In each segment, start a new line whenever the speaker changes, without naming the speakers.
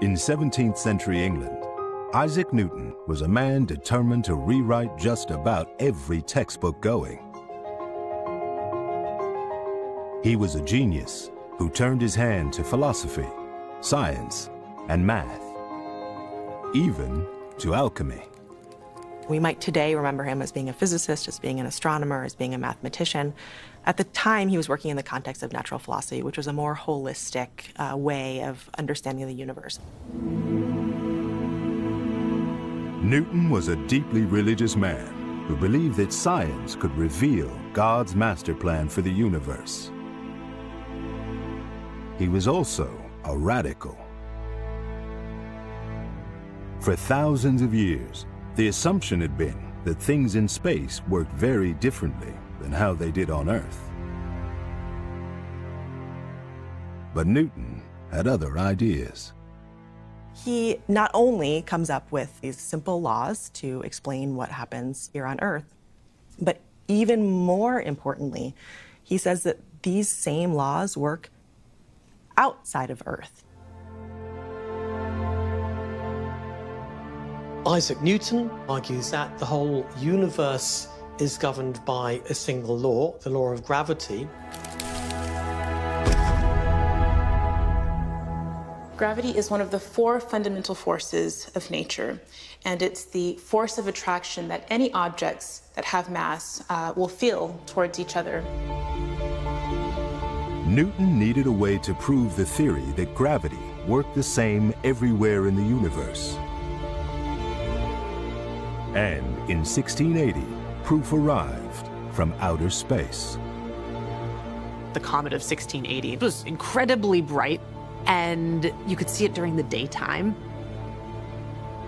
In 17th century England, Isaac Newton was a man determined to rewrite just about every textbook going. He was a genius who turned his hand to philosophy, science, and math, even to alchemy.
We might today remember him as being a physicist, as being an astronomer, as being a mathematician. At the time, he was working in the context of natural philosophy, which was a more holistic way of understanding the universe.
Newton was a deeply religious man who believed that science could reveal God's master plan for the universe. He was also a radical. For thousands of years, the assumption had been that things in space worked very differently than how they did on Earth. But Newton had other ideas.
He not only comes up with these simple laws to explain what happens here on Earth, but even more importantly, he says that these same laws work outside of Earth.
Isaac Newton argues that the whole universe is governed by a single law, the law of gravity.
Gravity is one of the 4 fundamental forces of nature, and it's the force of attraction that any objects that have mass will feel towards each other.
Newton needed a way to prove the theory that gravity worked the same everywhere in the universe. And in 1680, proof arrived from outer space.
The comet of 1680 was incredibly bright, and you could see it during the daytime.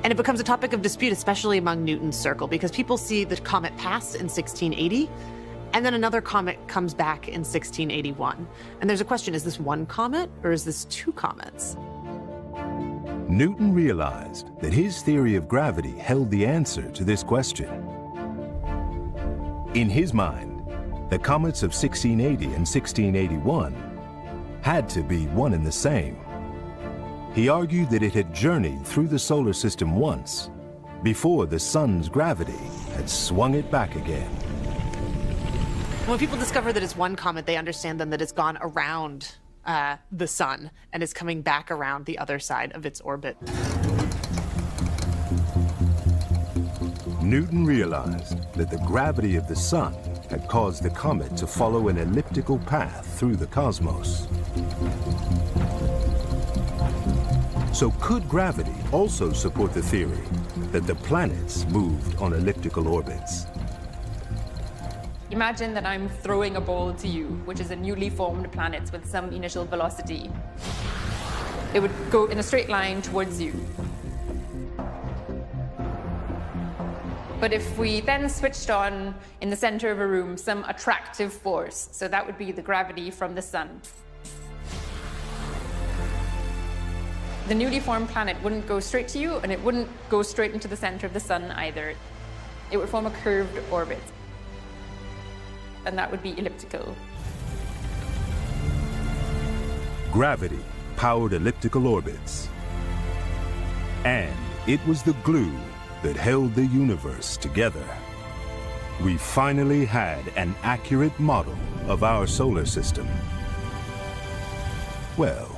And it becomes a topic of dispute, especially among Newton's circle, because people see the comet pass in 1680, and then another comet comes back in 1681. And there's a question, is this one comet or is this 2 comets?
Newton realized that his theory of gravity held the answer to this question. In his mind, the comets of 1680 and 1681 had to be one and the same. He argued that it had journeyed through the solar system once, before the sun's gravity had swung it back again.
When people discover that it's one comet, they understand then that it's gone around the sun and is coming back around the other side of its orbit.
Newton realized that the gravity of the sun had caused the comet to follow an elliptical path through the cosmos. So could gravity also support the theory that the planets moved on elliptical orbits?
Imagine that I'm throwing a ball to you, which is a newly formed planet with some initial velocity. It would go in a straight line towards you. But if we then switched on, in the center of a room, some attractive force, so that would be the gravity from the sun, the newly formed planet wouldn't go straight to you, and it wouldn't go straight into the center of the sun either. It would form a curved orbit, and that would be elliptical.
Gravity powered elliptical orbits. And it was the glue that held the universe together. We finally had an accurate model of our solar system. Well,